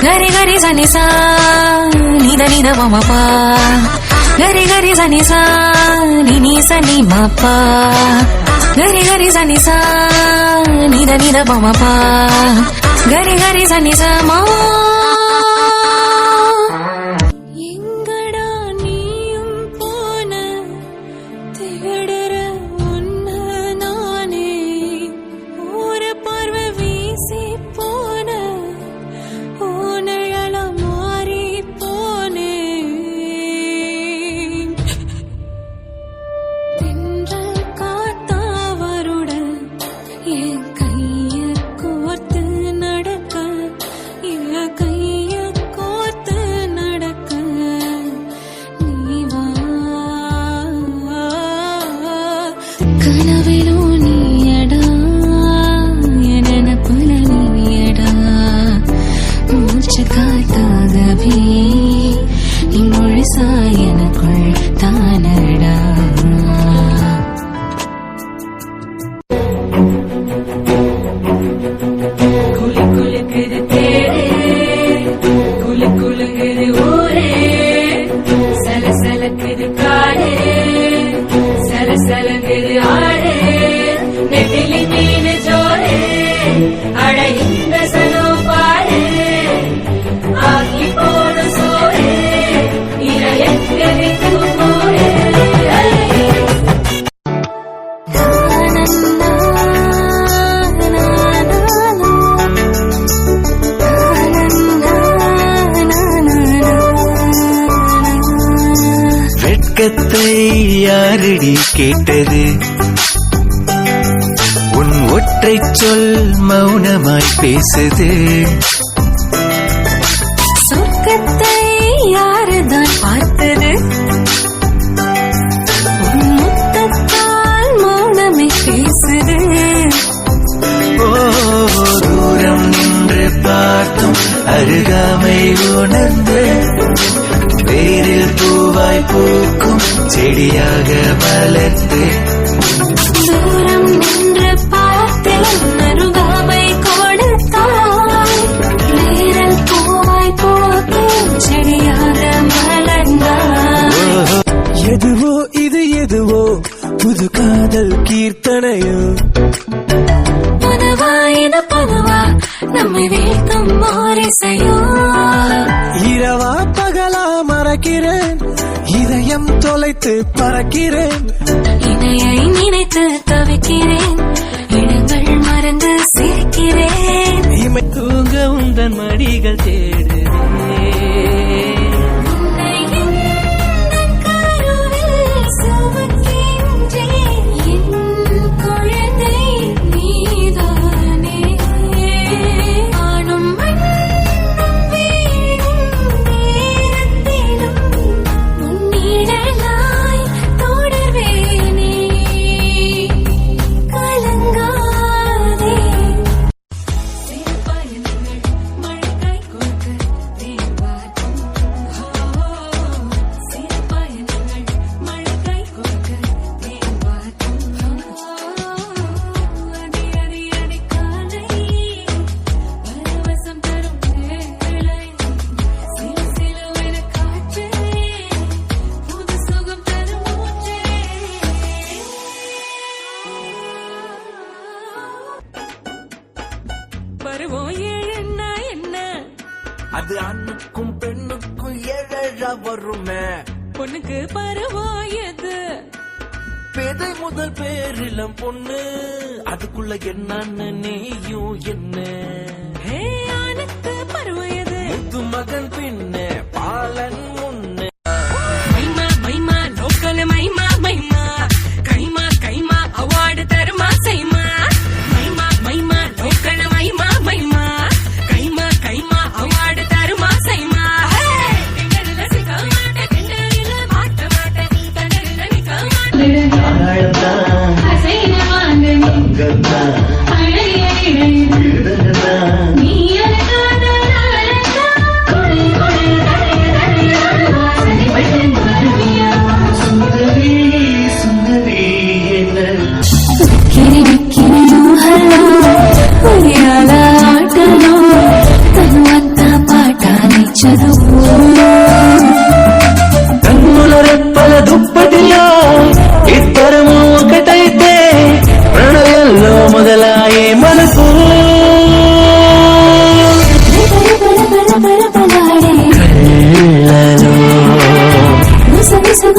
గరి గరి సనిసా నిద నిద మమప గరి గరి సనిసా నిని సని మప గరి గరి సనిసా నిద నిద మమప గరి గరి సనిసా మా யாரடி கேட்டது உன் ஒற்றை சொல் மௌனமாய் பேசுது சொர்க்கத்தை யாருதான் பார்த்தது உன் முத்தத்தால் மௌனமே பேசுது தூரம் நின்று பார்த்தும் அருகாமை உணர்ந்து வேரில் பூவாய் பூக்கும் செடியாக வளர்த்து தூரம் நின்று பார்த்து அருகாமை கொடுத்தாய் வேரில் பூவாய் பூக்கும் செடியாக வளர்ந்தாய் எதுவோ இது எதுவோ புது காதல் கீர்த்தனையோ பதுவா நம்மை வீழ்த்தும் மாரிசையோ இரவா பகலா மறக்கிறேன் இதயம் தொலைத்து பறக்கிறேன் இணையை நினைத்து தவிக்கிறேன் இடங்கள் மறந்து சிரிக்கிறேன் இமை தூங்க உந்தன் மடிகள் தேடுவேன் அது ஆணுக்கும் பெண்ணுக்கும் ஏழா வருமே பொண்ணுக்கு பருவாயது பேதை முதல் பேரிலம் பொண்ணு அதுக்குள்ள என்னன்னு நீயும் என்ன ஆணுக்கு பருவாயது முத்து மகன் பின்ன பாலன் முன்னு மைமா மைமா லோக்கல் மைமா மைமா கைமா கைமா அவார்டு தருமா செய்மா மைமா மைமா லோக்கல் மைமா மைமா கைமா கைமா அவார்டு தருமா செய்மா நீ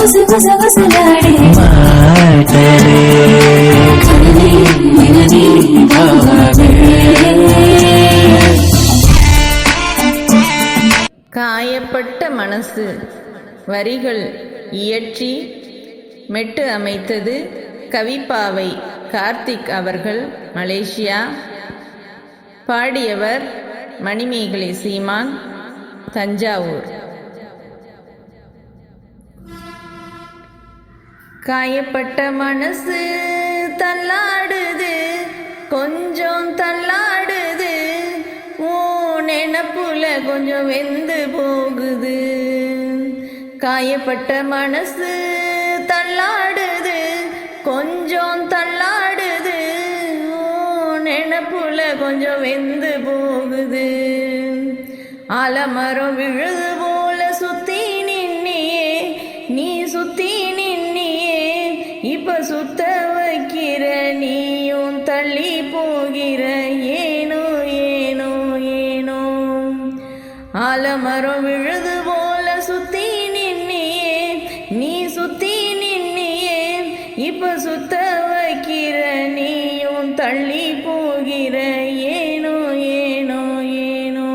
குசு குசு குசுலாடே மாட்டலே கனனே மனனே பாவாடே. காயப்பட்ட மனசு வரிகள் இயற்றி மெட்டு அமைத்தது கவிப்பாவை கார்த்திக் அவர்கள், மலேசியா. பாடியவர் மணிமேகலை சீமான், தஞ்சாவூர். காயப்பட்ட மனசு தள்ளாடுது, கொஞ்சம் தள்ளாடுது, ஓ நெனப்புல கொஞ்சம் வெந்து போகுது. காயப்பட்ட மனசு தள்ளாடுது, கொஞ்சம் தள்ளாடுது, ஓ நெனப்புல கொஞ்சம் வெந்து போகுது. ஆலமரம் விழுது போல சுத்தி நின்னியே, நீ சுத்தி நின்னியே, இப்ப சுத்த வைக்கிற நீயும் தள்ளி போகிற, ஏனோ ஏனோ ஏனோ. ஆலமரம் விழுது போல சுத்தி நின்னியே, நீ சுத்தி நின்னியே, இப்ப சுத்த வைக்கிற நீயும் தள்ளி போகிற, ஏனோ ஏனோ ஏனோ.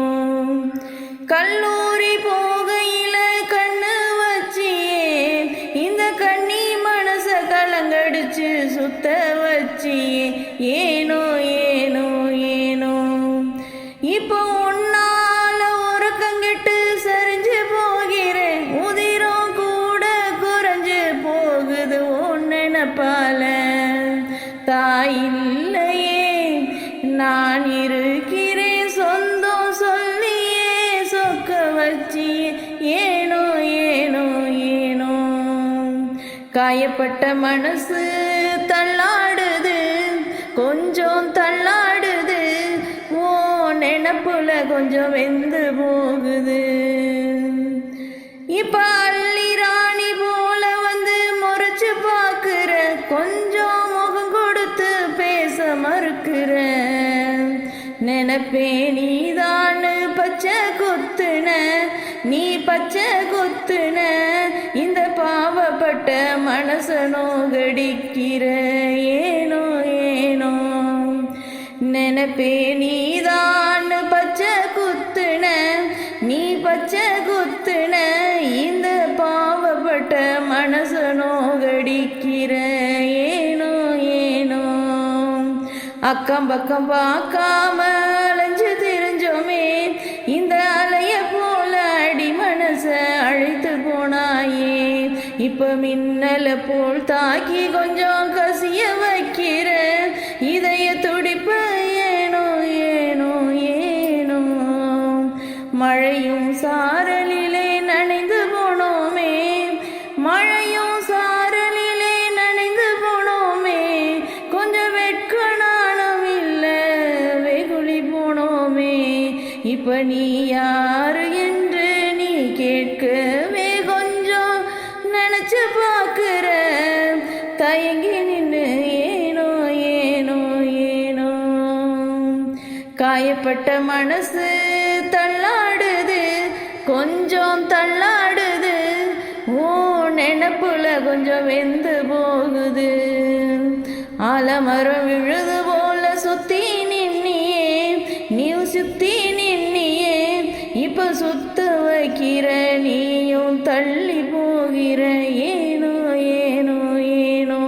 கல்லூரி போகையில கண்ணு வச்சியே, இந்த கண்ணி மனச கலங்கடிச்சு சுத்த வச்சியே, ஏனோ ஏனோ ஏனோ. இப்போ உன்னால உறக்கங்கிட்டு சரிஞ்சு போகிறேன், உதிரம் கூட குறைஞ்சு போகுது உன் நினைப்பால. தாயில்லையே நான் இருக்கிறேன், சொந்தம் சொல்லியே சொக்க வச்சியே, ஏனோ ஏனோ ஏனோ. காயப்பட்ட மனசு தள்ளாடுது, கொஞ்சம் தள்ளாடுது, ஓ நெனப்புல கொஞ்சம் வெந்து போகுது. இப்ப அள்ளி ராணி போல வந்து முறைச்சு பாக்குற, கொஞ்சம் முகம் கொடுத்து பேச மறுக்கிற. நெனப்பே நீதான்னு பச்சை குத்துன, நீ பச்சை குத்துன, இந்த பாவப்பட்ட மனச நோகடிக்கிற, ஏனோ ஏனோ. நெனப்பே நீதான்னு பச்சை குத்துன, நீ பச்சை குத்துன, இந்த பாவப்பட்ட மனச நோகடிக்கிற, ஏனோ ஏனோ. அக்கம் பக்கம் பார்க்காம அலைஞ்சு திரிஞ்சோமே, இந்த அலைய போல அடி மனச அழைத்து போனாயே. இப்ப மின்னல போல் தாக்கி கொஞ்சம் கசிய வைக்கிற, இதய துடிப்ப, ஏனோ ஏனோ ஏனோ. மழையும் சாரலிலே நனைந்து போனோமே, மழையும் சாரலிலே நனைந்து போனோமே, கொஞ்சம் வெட்கணானம் இல்ல வெகுளி போனோமே. இப்ப நீ யாரு என்று நீ கேட்கவே கொஞ்சம் நினைச்சு பார்க்கிற, தயங்கி நின்று, ஏனோ ஏனோ ஏனோ. காயப்பட்ட மனசு தள்ளாடுது, கொஞ்சம் தள்ளாடுது, ஓ நெனப்புல கொஞ்சம் வெந்து போகுது. ஆலமரம் விழுது போல சுத்தி நின்னியே, நீ சுத்தி நின்னியே, இப்ப சுத்த வைக்கிற நீயும் தள்ளி போகிற, ஏனோ ஏனோ ஏனோ.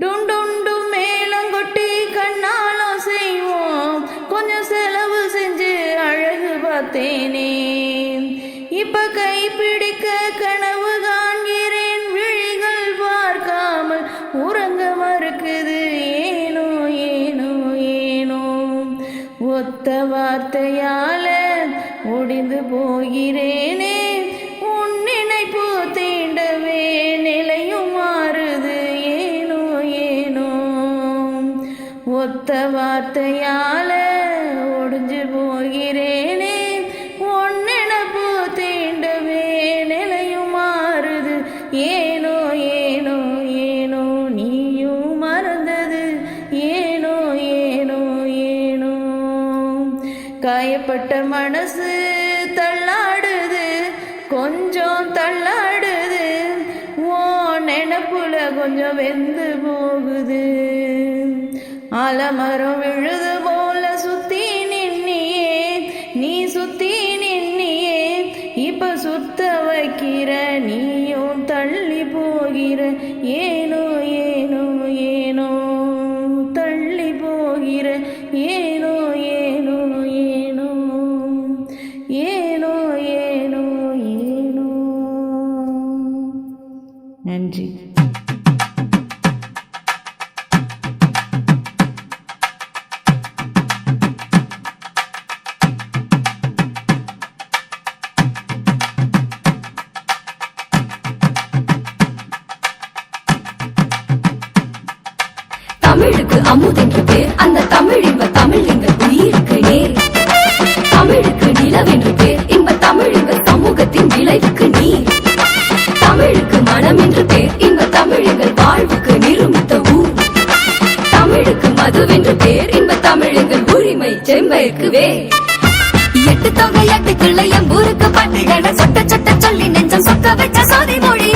டுண்டுண்டு மேளங்கொட்டி கண்ணாலும் செய்வோம், கொஞ்சம் செலவு செஞ்சு அழகு பார்த்தேனே. இப்ப கை பிடிக்க கனவு காண்கிறேன், விழிகள் பார்க்காமல் உறங்க மறுக்குது, ஏனோ ஏனோ ஏனோ. ஒத்த வார்த்தையால முடிந்து போகிறேனே, உன் நினைப்பு தீண்டவே நிலையும் மாறுது, ஏனோ ஏனோ. ஒத்த வார்த்தையால ஒடிஞ்சு போகிறேனே, உன் நினைப்பு தீண்டவே நிலையும் மாறுது, ஏனோ ஏனோ ஏனோ. நீயும் மறந்தது, ஏனோ ஏனோ ஏனோ. காயப்பட்ட மனசு தள்ளாடுது, கொஞ்சம் தள்ளாடுது, கொஞ்சம் வெந்து போகுது. ஆலமரம் விழுது போல சுத்தி நின்னியே, நீ சுத்தி நின்னியே, இப்ப சுத்த வைக்கிற நீயும் தள்ளி போகிற. ஏனோ ஏனோ ஏனோ தள்ளி போகிற. ஏனோ ஏனோ ஏனோ ஏனோ ஏனோ ஏனோ. நன்றி. தமிழுக்கு அமுதென்று பேர், அந்த தமிழ் இன்ப தமிழ் எங்கள் உயிருக்கு நேர். தமிழுக்கு நிலவென்று பேர், இன்ப தமிழ் எங்கள் சமூகத்தின் விளைவுக்கு நீர். தமிழுக்கு மனம் என்று பேர், இன்ப தமிழ் எங்கள் வாழ்வுக்கு நிருமித்த ஊர். தமிழுக்கு மதுவென்று பேர், இன்ப தமிழ் எங்கள் உரிமை செம்பயிற்கு வேர். எட்டு தொகை எட்டு கிளையம் ஊருக்கு பட்டுகளை சொட்ட சொட்ட சொல்லி நெஞ்சம் சொக்க வச்ச சோதி மொழி.